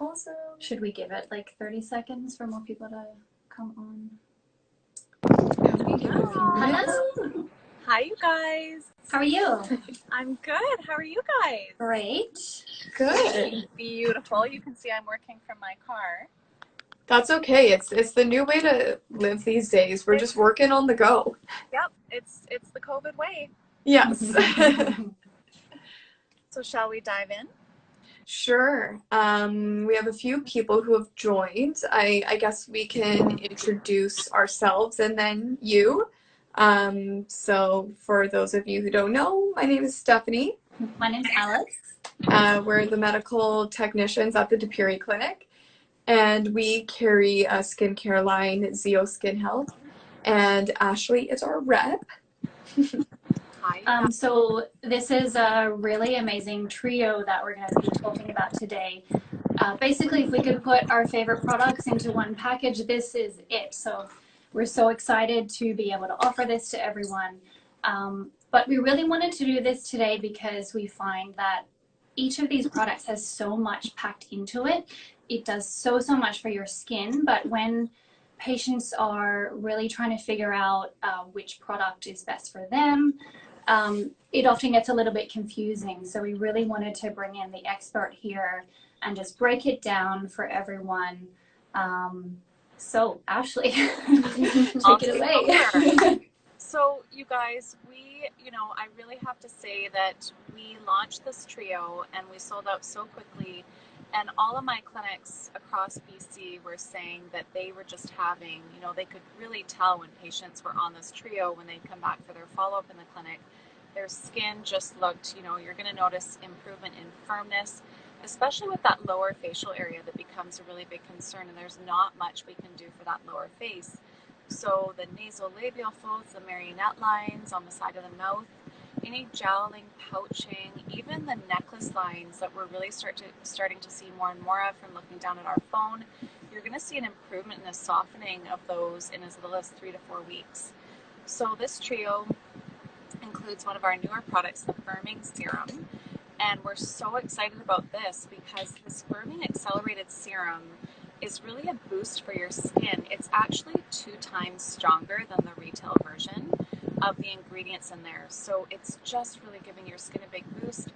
Awesome. Should we give it like 30 seconds for more people to come on? Hello. Hi, you guys. How are you? I'm good. How are you guys? Great. Good. Beautiful. You can see I'm working from my car. That's okay. It's the new way to live these days. We're just working on the go. Yep. It's the COVID way. Yes. So shall we dive in? Sure. We have a few people who have joined. I guess we can introduce ourselves and then you. So for those of you who don't know, my name is Stephanie. My name's Alice. We're the medical technicians at the DePury Clinic, and we carry a skincare line, Zeo Skin Health, and Ashley is our rep. Hi. So this is a really amazing trio that we're going to be talking about today. Basically, if we could put our favorite products into one package, this is it. So we're so excited to be able to offer this to everyone. But we really wanted to do this today because we find that each of these products has so much packed into it. It does so much for your skin, but when patients are really trying to figure out which product is best for them, it often gets a little bit confusing. So we really wanted to bring in the expert here and just break it down for everyone. So Ashley, take it away. So you guys, I really have to say that we launched this trio and we sold out so quickly, and all of my clinics across BC were saying that they were just having, they could really tell when patients were on this trio, when they'd come back for their follow-up in the clinic, their skin just looked, you're going to notice improvement in firmness, especially with that lower facial area that becomes a really big concern, and there's not much we can do for that lower face. So the nasolabial folds, the marionette lines on the side of the mouth, any jowling, pouching, even the necklace lines that we're really starting to see more and more of from looking down at our phone, you're going to see an improvement in the softening of those in as little as 3 to 4 weeks. So this trio includes one of our newer products, the Firming Serum, and we're so excited about this because this Firming Accelerated Serum is really a boost for your skin. It's actually 2 times stronger than the retail version of the ingredients in there. So it's just really giving your skin a big boost.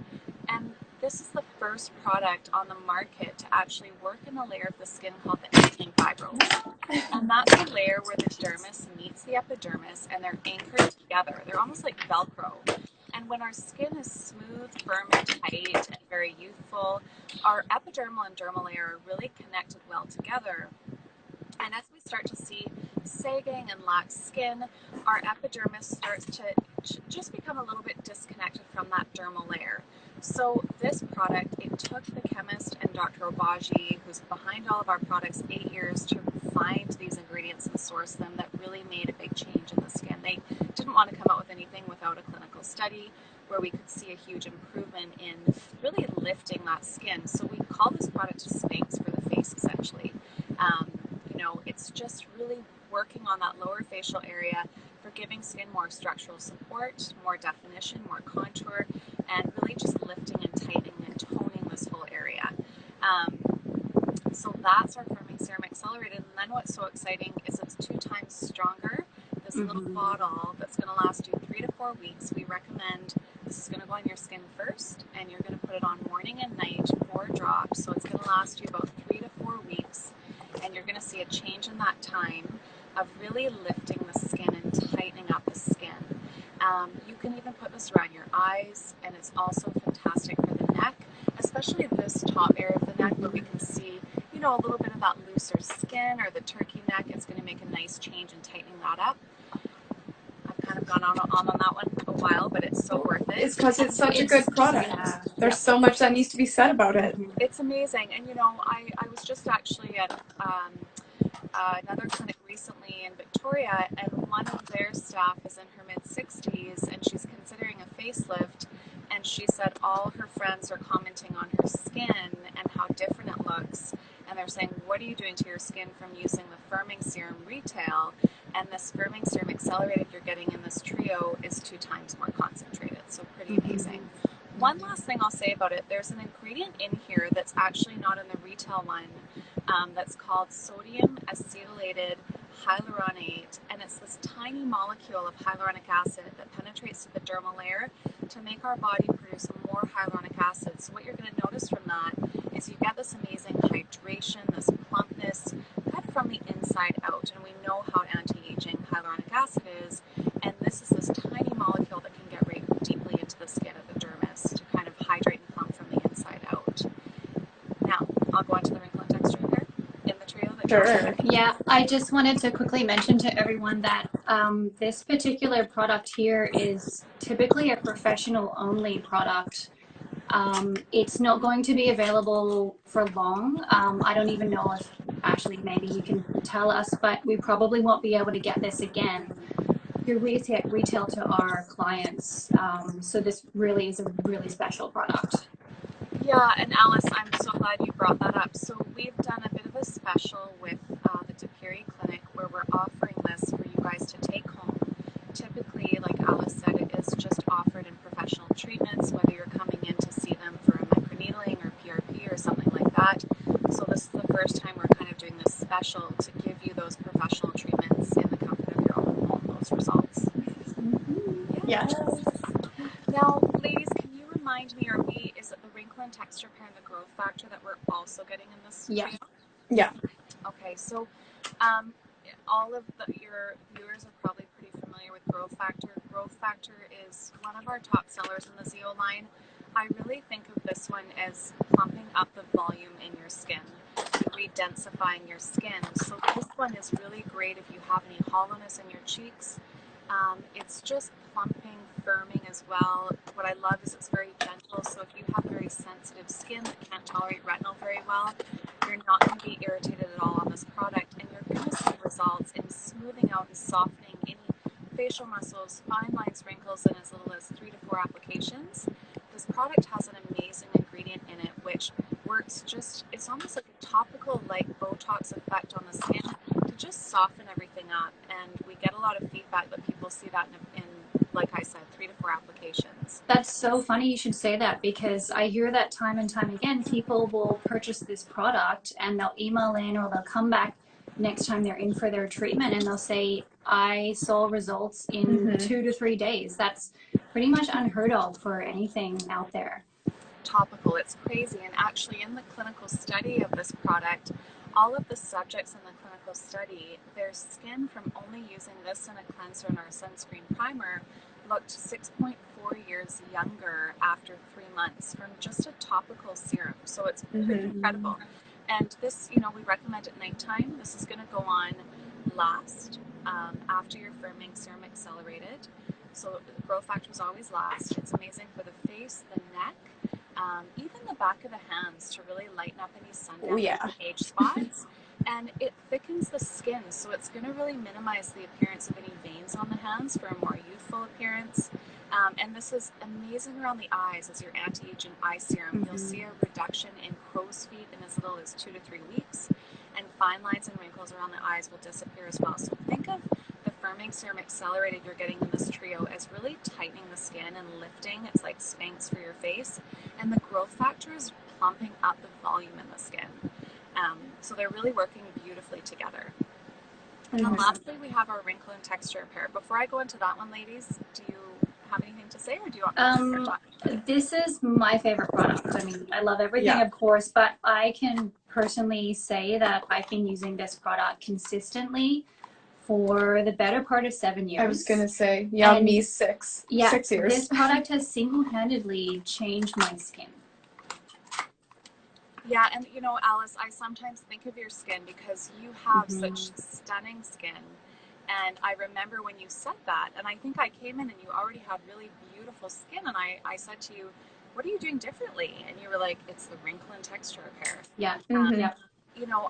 And this is the first product on the market to actually work in a layer of the skin called the actin fibrils. And that's a layer where the dermis meets the epidermis and they're anchored together. They're almost like Velcro. And when our skin is smooth, firm, and tight, and very youthful, our epidermal and dermal layer are really connected well together. And as we start to see sagging and lax skin, our epidermis starts to just become a little bit disconnected from that dermal layer. So this product, it took the chemist and Dr. Obagi, who's behind all of our products, 8 years to find these ingredients and source them that really made a big change in the skin. They didn't want to come out with anything without a clinical study where we could see a huge improvement in really lifting that skin. So we call this product a Spanx for the face, essentially. It's just really working on that lower facial area for giving skin more structural support, more definition, more contour, and really just lifting and tightening and toning this whole area. So that's our Firming Serum Accelerated. And then what's so exciting is it's 2 times stronger. This little bottle that's going to last you 3 to 4 weeks. We recommend this is going to go on your skin first, and you're going to put it on morning and night, 4 drops. So it's going to last you about 3 to 4 weeks, and you're going to see a change in that time of really lifting the skin and tightening up the skin. You can even put this around your eyes, and it's also fantastic for the neck, especially this top area of the neck where we can see, a little bit of that looser skin or the turkey neck. It's going to make a nice change in tightening that up. I've kind of gone on that one a while, but it's so worth it. It's because it's such a good product. Yeah. There's so much that needs to be said about it. It's amazing. And, I was just actually at another clinic recently in Victoria, and one of their staff is in her mid-60s, and she's considering a facelift, and she said all her friends are commenting on her skin and how different it looks, and they're saying, what are you doing to your skin from using the Firming Serum retail? And this Firming Serum Accelerated you're getting in this trio is 2 times more concentrated, so pretty amazing. One last thing I'll say about it, there's an ingredient in here that's actually not in the retail one, that's called sodium acetylated hyaluronate, and it's this tiny molecule of hyaluronic acid that penetrates to the dermal layer to make our body produce more hyaluronic acid. So what you're going to notice from that is you get this amazing hydration, this plumpness, kind of from the inside out, and we know how anti-aging hyaluronic acid is, and this is this tiny molecule that can get right deeply into the skin of the dermis to kind of hydrate and plump from the inside out. Now, I'll go on to the wrinkle and texture repair in the trio. Sure. Yeah, I just wanted to quickly mention to everyone that this particular product here is typically a professional only product. It's not going to be available for long. I don't even know if, actually, maybe you can tell us, but we probably won't be able to get this again to retail to our clients. So this really is a really special product. Yeah, and Alice, I'm so glad you brought that up. So we've done a bit of a special with the Depiri Clinic where we're offering this for you guys to take home. Typically, like Alice said, it is just offered in professional treatments, whether you're coming in to see them for a microneedling or PRP or something like that. So this is the first time we're kind of doing this special to give you those professional treatments in the comfort of your own home, those results. Yes. Now, ladies, can you remind me, is it the wrinkle and texture repair and the growth factor that we're also getting in this trio? Yeah. Okay, so all of your viewers are probably pretty familiar with growth factor. Growth factor is one of our top sellers in the Zeo line. I really think of this one as plumping up the volume in your skin, redensifying your skin. So this one is really great if you have any hollowness in your cheeks. It's just plumping, firming as well. What I love is it's very gentle, so if you have very sensitive skin that can't tolerate retinol very well, you're not going to be irritated at all on this product, and you're going to see results in smoothing out and softening any facial muscles, fine lines, wrinkles in as little as 3 to 4 applications. This product has an amazing ingredient in it which works it's almost like a topical like Botox effect on the skin to just soften everything up, and we get a lot of feedback that people see that in like I said, 3 to 4 applications. That's so funny you should say that, because I hear that time and time again. People will purchase this product and they'll email in or they'll come back next time they're in for their treatment and they'll say, I saw results in 2 to 3 days. That's pretty much unheard of for anything out there. Topical, it's crazy. And actually in the clinical study of this product, all of the subjects in the clinical study, their skin from only using this in a cleanser and our sunscreen primer looked 6.4 years younger after 3 months from just a topical serum. So it's pretty incredible. And this, we recommend at nighttime. This is going to go on last after your firming serum accelerated. So the growth factor is always last. It's amazing for the face, the neck, even the back of the hands to really lighten up any sun damage age spots. And it thickens the skin, so it's going to really minimize the appearance of any veins on the hands for a more youthful appearance. And this is amazing around the eyes as your anti-aging eye serum. You'll see a reduction in crow's feet in as little as 2 to 3 weeks, and fine lines and wrinkles around the eyes will disappear as well. So think of the firming serum accelerated you're getting in this trio as really tightening the skin and lifting. It's like Spanx for your face, and the growth factor is plumping up the volume in the skin. So they're really working beautifully together. And then lastly, we have our wrinkle and texture repair. Before I go into that one, ladies, do you have anything to say, or do you want me to talk? This is my favorite product. I mean, I love everything, of course, but I can personally say that I've been using this product consistently for the better part of 7 years. I was going to say, me 6 years. This product has single-handedly changed my skin. Yeah, and Alice, I sometimes think of your skin because you have such stunning skin. And I remember when you said that, and I think I came in and you already had really beautiful skin, and I said to you, what are you doing differently? And you were like, it's the wrinkle and texture repair.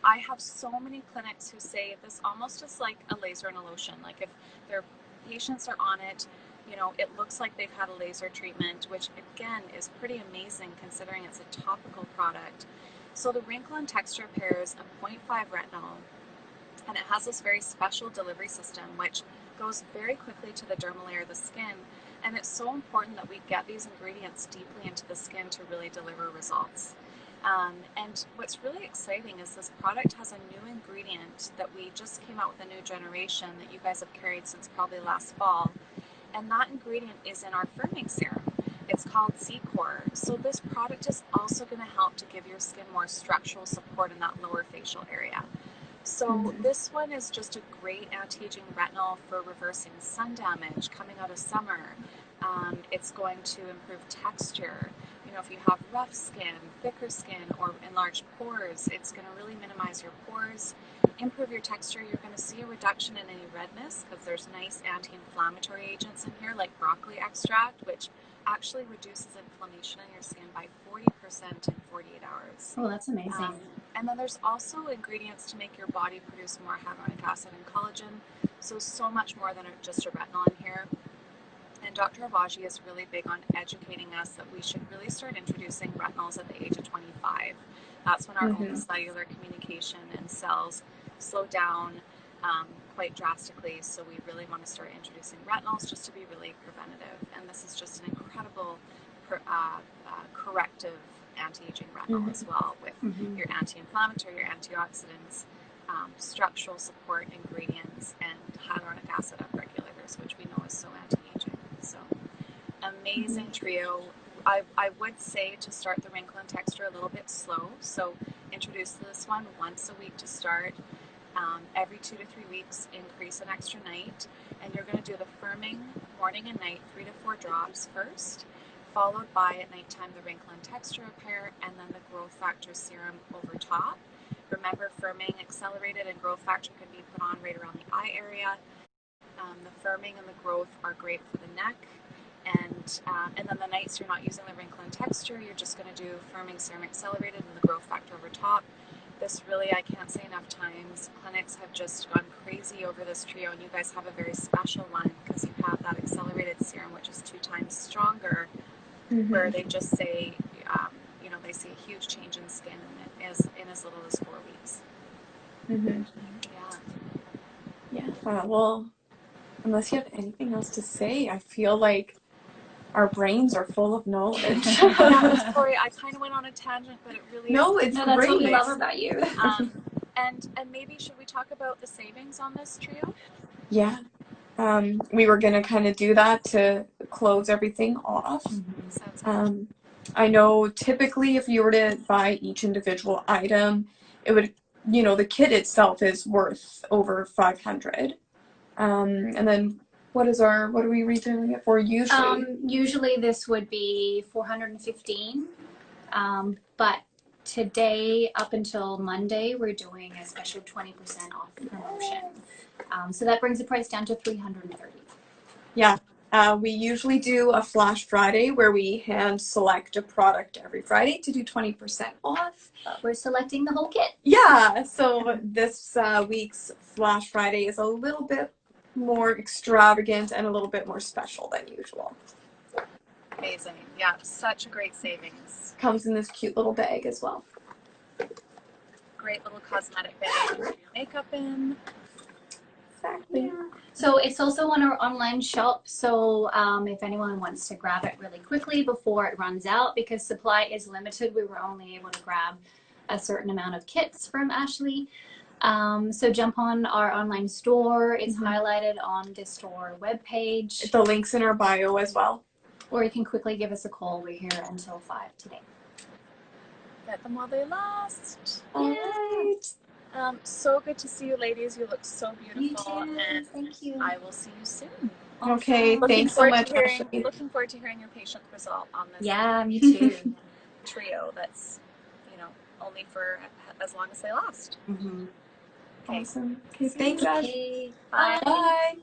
I have so many clinics who say this almost is like a laser and a lotion. Like if their patients are on it, it looks like they've had a laser treatment, which again is pretty amazing considering it's a topical product. So the wrinkle and texture repair is a 0.5 retinol, and it has this very special delivery system which goes very quickly to the dermal layer of the skin. And it's so important that we get these ingredients deeply into the skin to really deliver results. And what's really exciting is this product has a new ingredient that we just came out with a new generation that you guys have carried since probably last fall. And that ingredient is in our firming serum. It's called C-Core. So this product is also going to help to give your skin more structural support in that lower facial area. So this one is just a great anti-aging retinol for reversing sun damage coming out of summer. It's going to improve texture. You know, if you have rough skin, thicker skin, or enlarged pores, it's going to really minimize your pores, improve your texture. You're going to see a reduction in any redness because there's nice anti-inflammatory agents in here like broccoli extract, which actually reduces inflammation in your skin by 40% in 48 hours. Oh, that's amazing. And then there's also ingredients to make your body produce more hyaluronic acid and collagen. So much more than just a retinol in here. And Dr. Avaji is really big on educating us that we should really start introducing retinols at the age of 25. That's when our own cellular communication and cells slow down quite drastically. So we really want to start introducing retinols just to be really preventative. And this is just an incredible corrective anti-aging retinol as well, with your anti-inflammatory, your antioxidants, structural support ingredients, and hyaluronic acid upregulators, which we know is so anti-aging. So amazing trio. I would say to start the Wrinkle and Texture a little bit slow. So introduce this one once a week to start. Every 2 to 3 weeks, increase an extra night. And you're going to do the firming morning and night, 3 to 4 drops first, followed by at nighttime the Wrinkle and Texture Repair, and then the Growth Factor Serum over top. Remember, firming, accelerated, and growth factor can be put on right around the eye area. The firming and the growth are great for the neck. And then the nights you're not using the Wrinkle and Texture, you're just going to do firming serum accelerated and the growth factor over top. This really, I can't say enough times, clinics have just gone crazy over this trio, and you guys have a very special one because you have that accelerated serum, which is 2 times stronger, where they just say, you know, they see a huge change in skin in as little as 4 weeks. Yeah. Well, unless you have anything else to say, I feel like our brains are full of knowledge. Yeah, sorry, I kind of went on a tangent, but it really No, it's That's great. what we love about you. and maybe should we talk about the savings on this trio? Yeah. We were gonna kind of do that to close everything off. Sounds good. I know typically if you were to buy each individual item, it would, you know, the kit itself is worth over 500. And then what are we retailing it for usually? Usually this would be $415, but today up until Monday we're doing a special 20% off promotion. So that brings the price down to $330. Yeah. We usually do a Flash Friday where we hand select a product every Friday to do 20% off. But we're selecting the whole kit. Yeah, so this week's Flash Friday is a little bit more extravagant and a little bit more special than usual. Amazing. Yeah, such a great savings. Comes in this cute little bag as well. Great little cosmetic bag to put your makeup in. Exactly. Yeah. So it's also on our online shop. So if anyone wants to grab it really quickly before it runs out, because supply is limited, we were only able to grab a certain amount of kits from Ashley. So jump on our online store. It's highlighted on the store webpage. The link's in our bio as well. Or you can quickly give us a call. We're here until 5 today. Get them while they last. All right. So good to see you, ladies. You look so beautiful. You too. And thank you. I will see you soon. Okay, thanks so much, Ashley. Looking forward to hearing your patient result on this Yeah, me too. trio that's, you know, only for as long as they last. Awesome. Okay, thanks, Ashley. Okay. Bye. Bye.